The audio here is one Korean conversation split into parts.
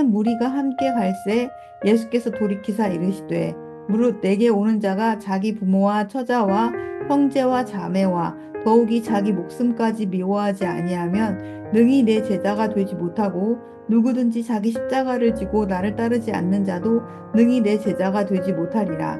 많은 무리가 함께 갈새 예수께서 돌이키사 이르시되 무릇 내게 오는 자가 자기 부모와 처자와 형제와 자매와 더욱이 자기 목숨까지 미워하지 아니하면 능히 내 제자가 되지 못하고 누구든지 자기 십자가를 지고 나를 따르지 않는 자도 능히 내 제자가 되지 못하리라.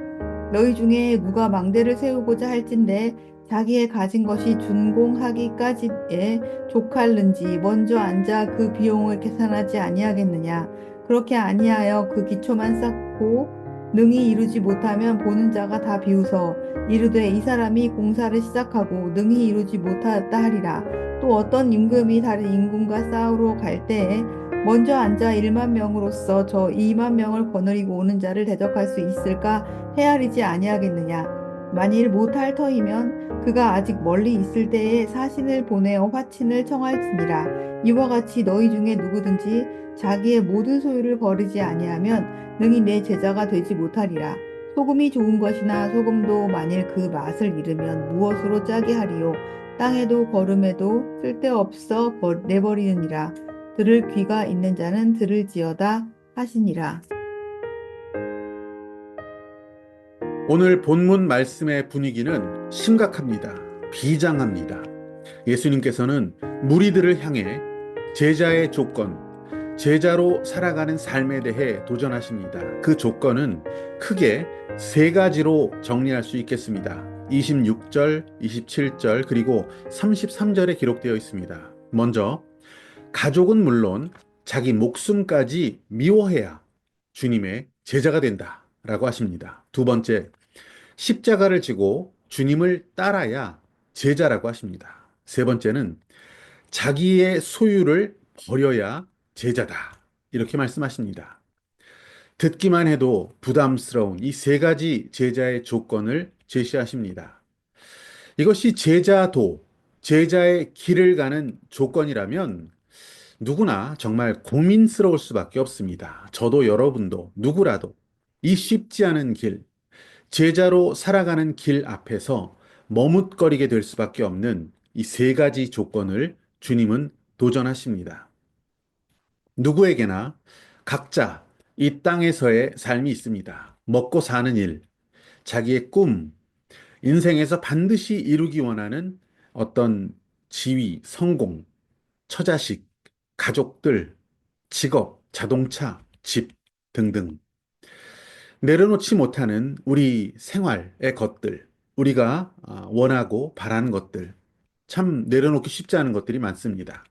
너희 중에 누가 망대를 세우고자 할진대 자기의 가진 것이 준공하기까지에 족할는지 먼저 앉아 그 비용을 계산하지 아니하겠느냐. 그렇게 아니하여 그 기초만 쌓고 능히 이루지 못하면 보는 자가 다 비웃어 이르되 이 사람이 공사를 시작하고 능히 이루지 못하였다 하리라. 또 어떤 임금이 다른 임금과 싸우러 갈 때에 먼저 앉아 1만 명으로서 저 2만 명을 거느리고 오는 자를 대적할 수 있을까 헤아리지 아니하겠느냐. 만일 못할 터이면 그가 아직 멀리 있을 때에 사신을 보내어 화친을 청할지니라. 이와 같이 너희 중에 누구든지 자기의 모든 소유를 버리지 아니하면 능히 내 제자가 되지 못하리라. 소금이 좋은 것이나 소금도 만일 그 맛을 잃으면 무엇으로 짜게 하리요. 땅에도 거름에도 쓸데없어 내버리느니라. 들을 귀가 있는 자는 들을지어다 하시니라. 오늘 본문 말씀의 분위기는 심각합니다. 비장합니다. 예수님께서는 무리들을 향해 제자의 조건, 제자로 살아가는 삶에 대해 도전하십니다. 그 조건은 크게 세 가지로 정리할 수 있겠습니다. 26절, 27절, 그리고 33절에 기록되어 있습니다. 먼저, 가족은 물론 자기 목숨까지 미워해야 주님의 제자가 된다 라고 하십니다. 두 번째, 십자가를 지고 주님을 따라야 제자라고 하십니다. 세 번째는 자기의 소유를 버려야 제자다. 이렇게 말씀하십니다. 듣기만 해도 부담스러운 이 세 가지 제자의 조건을 제시하십니다. 이것이 제자도, 제자의 길을 가는 조건이라면 누구나 정말 고민스러울 수밖에 없습니다. 저도 여러분도 누구라도 이 쉽지 않은 길, 제자로 살아가는 길 앞에서 머뭇거리게 될 수밖에 없는 이 세 가지 조건을 주님은 도전하십니다. 누구에게나 각자 이 땅에서의 삶이 있습니다. 먹고 사는 일, 자기의 꿈, 인생에서 반드시 이루기 원하는 어떤 지위, 성공, 처자식, 가족들, 직업, 자동차, 집 등등. 내려놓지 못하는 우리 생활의 것들, 우리가 원하고 바라는 것들, 참 내려놓기 쉽지 않은 것들이 많습니다.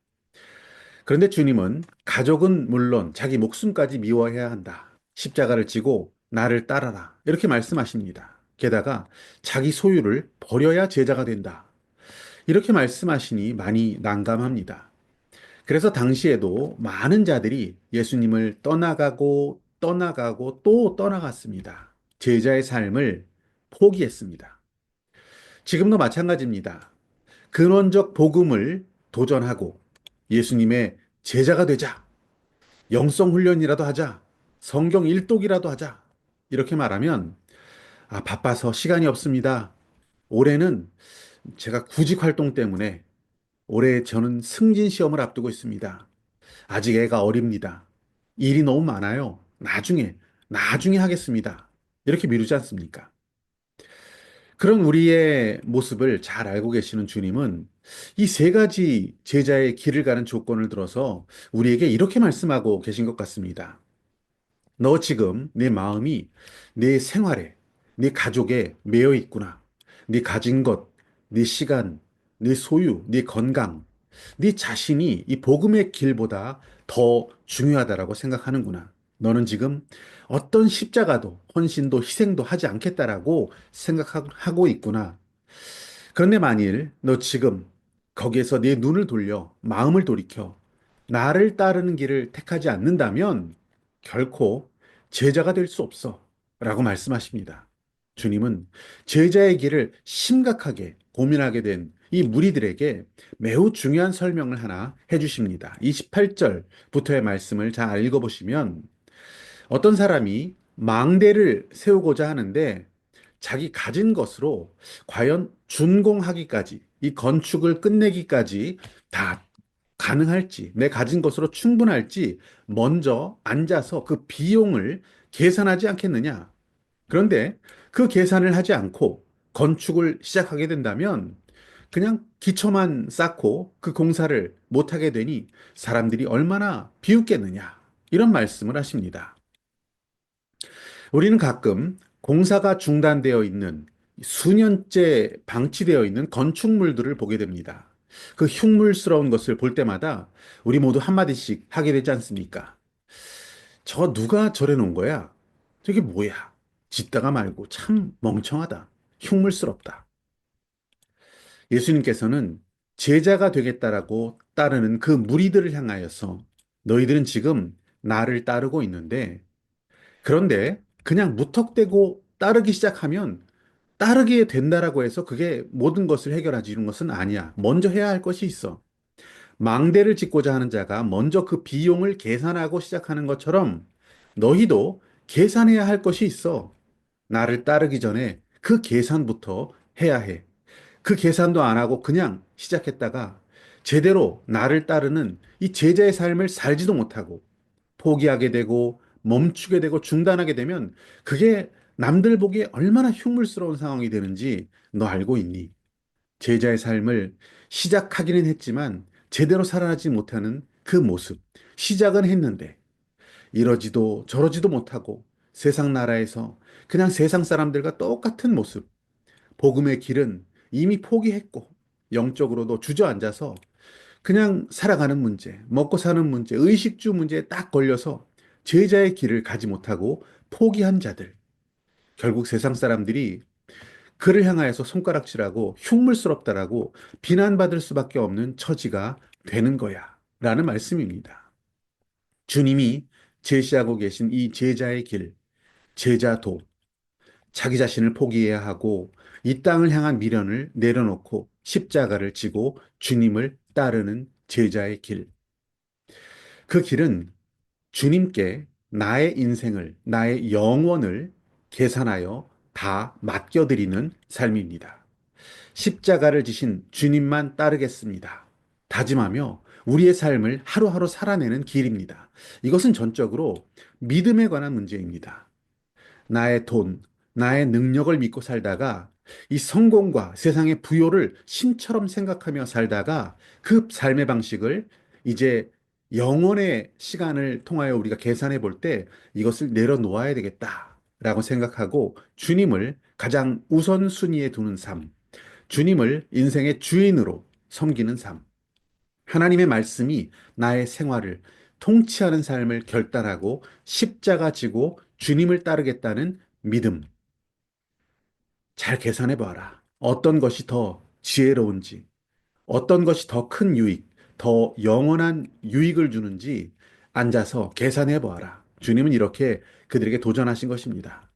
그런데 주님은 가족은 물론 자기 목숨까지 미워해야 한다. 십자가를 지고 나를 따라라. 이렇게 말씀하십니다. 게다가 자기 소유를 버려야 제자가 된다. 이렇게 말씀하시니 많이 난감합니다. 그래서 당시에도 많은 자들이 예수님을 떠나가고 또 떠나갔습니다. 제자의 삶을 포기했습니다. 지금도 마찬가지입니다. 근원적 복음을 도전하고 예수님의 제자가 되자, 영성 훈련이라도 하자, 성경 일독이라도 하자, 이렇게 말하면, 바빠서 시간이 없습니다. 올해는 제가 구직 활동 때문에 올해 저는 승진 시험을 앞두고 있습니다. 아직 애가 어립니다. 일이 너무 많아요. 나중에 하겠습니다. 이렇게 미루지 않습니까? 그런 우리의 모습을 잘 알고 계시는 주님은 이 세 가지 제자의 길을 가는 조건을 들어서 우리에게 이렇게 말씀하고 계신 것 같습니다. 너 지금 내 마음이 내 생활에, 내 가족에 매여 있구나. 네 가진 것, 네 시간, 네 소유, 네 건강, 네 자신이 이 복음의 길보다 더 중요하다라고 생각하는구나. 너는 지금 어떤 십자가도 헌신도 희생도 하지 않겠다라고 생각하고 있구나. 그런데 만일 너 지금 거기에서 네 눈을 돌려 마음을 돌이켜 나를 따르는 길을 택하지 않는다면 결코 제자가 될 수 없어 라고 말씀하십니다. 주님은 제자의 길을 심각하게 고민하게 된 이 무리들에게 매우 중요한 설명을 하나 해주십니다. 28절부터의 말씀을 잘 읽어보시면 어떤 사람이 망대를 세우고자 하는데 자기 가진 것으로 과연 준공하기까지, 이 건축을 끝내기까지 다 가능할지, 내 가진 것으로 충분할지 먼저 앉아서 그 비용을 계산하지 않겠느냐. 그런데 그 계산을 하지 않고 건축을 시작하게 된다면 그냥 기초만 쌓고 그 공사를 못하게 되니 사람들이 얼마나 비웃겠느냐. 이런 말씀을 하십니다. 우리는 가끔 공사가 중단되어 있는 수년째 방치되어 있는 건축물들을 보게 됩니다. 그 흉물스러운 것을 볼 때마다 우리 모두 한마디씩 하게 되지 않습니까? 저 누가 저래 놓은 거야? 저게 뭐야? 짓다가 말고 참 멍청하다. 흉물스럽다. 예수님께서는 제자가 되겠다라고 따르는 그 무리들을 향하여서 너희들은 지금 나를 따르고 있는데 그런데 그냥 무턱대고 따르기 시작하면 따르게 된다라고 해서 그게 모든 것을 해결하지 이런 것은 아니야. 먼저 해야 할 것이 있어. 망대를 짓고자 하는 자가 먼저 그 비용을 계산하고 시작하는 것처럼 너희도 계산해야 할 것이 있어. 나를 따르기 전에 그 계산부터 해야 해. 그 계산도 안 하고 그냥 시작했다가 제대로 나를 따르는 이 제자의 삶을 살지도 못하고 포기하게 되고 멈추게 되고 중단하게 되면 그게 남들 보기에 얼마나 흉물스러운 상황이 되는지 너 알고 있니? 제자의 삶을 시작하기는 했지만 제대로 살아나지 못하는 그 모습. 시작은 했는데 이러지도 저러지도 못하고 세상 나라에서 그냥 세상 사람들과 똑같은 모습. 복음의 길은 이미 포기했고 영적으로도 주저앉아서 그냥 살아가는 문제, 먹고 사는 문제, 의식주 문제에 딱 걸려서 제자의 길을 가지 못하고 포기한 자들. 결국 세상 사람들이 그를 향하여서 손가락질하고 흉물스럽다라고 비난받을 수밖에 없는 처지가 되는 거야. 라는 말씀입니다. 주님이 제시하고 계신 이 제자의 길, 제자도, 자기 자신을 포기해야 하고 이 땅을 향한 미련을 내려놓고 십자가를 지고 주님을 따르는 제자의 길. 그 길은 주님께 나의 인생을, 나의 영혼을 계산하여 다 맡겨드리는 삶입니다. 십자가를 지신 주님만 따르겠습니다. 다짐하며 우리의 삶을 하루하루 살아내는 길입니다. 이것은 전적으로 믿음에 관한 문제입니다. 나의 돈, 나의 능력을 믿고 살다가 이 성공과 세상의 부요를 신처럼 생각하며 살다가 그 삶의 방식을 이제 영혼의 시간을 통하여 우리가 계산해 볼 때 이것을 내려놓아야 되겠다라고 생각하고 주님을 가장 우선순위에 두는 삶, 주님을 인생의 주인으로 섬기는 삶, 하나님의 말씀이 나의 생활을 통치하는 삶을 결단하고 십자가 지고 주님을 따르겠다는 믿음. 잘 계산해 봐라. 어떤 것이 더 지혜로운지, 어떤 것이 더 큰 유익, 더 영원한 유익을 주는지 앉아서 계산해 보아라. 주님은 이렇게 그들에게 도전하신 것입니다.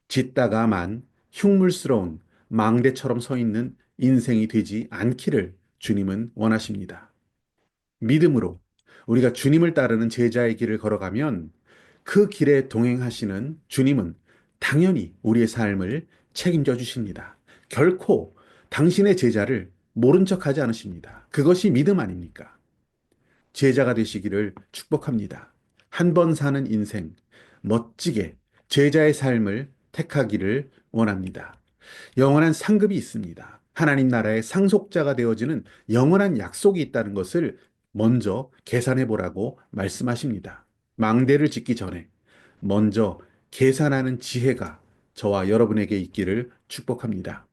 짓다가만 흉물스러운 망대처럼 서 있는 인생이 되지 않기를 주님은 원하십니다. 믿음으로 우리가 주님을 따르는 제자의 길을 걸어가면 그 길에 동행하시는 주님은 당연히 우리의 삶을 책임져 주십니다. 결코 당신의 제자를 모른 척 하지 않으십니다. 그것이 믿음 아닙니까? 제자가 되시기를 축복합니다. 한 번 사는 인생, 멋지게 제자의 삶을 택하기를 원합니다. 영원한 상급이 있습니다. 하나님 나라의 상속자가 되어지는 영원한 약속이 있다는 것을 먼저 계산해 보라고 말씀하십니다. 망대를 짓기 전에 먼저 계산하는 지혜가 저와 여러분에게 있기를 축복합니다.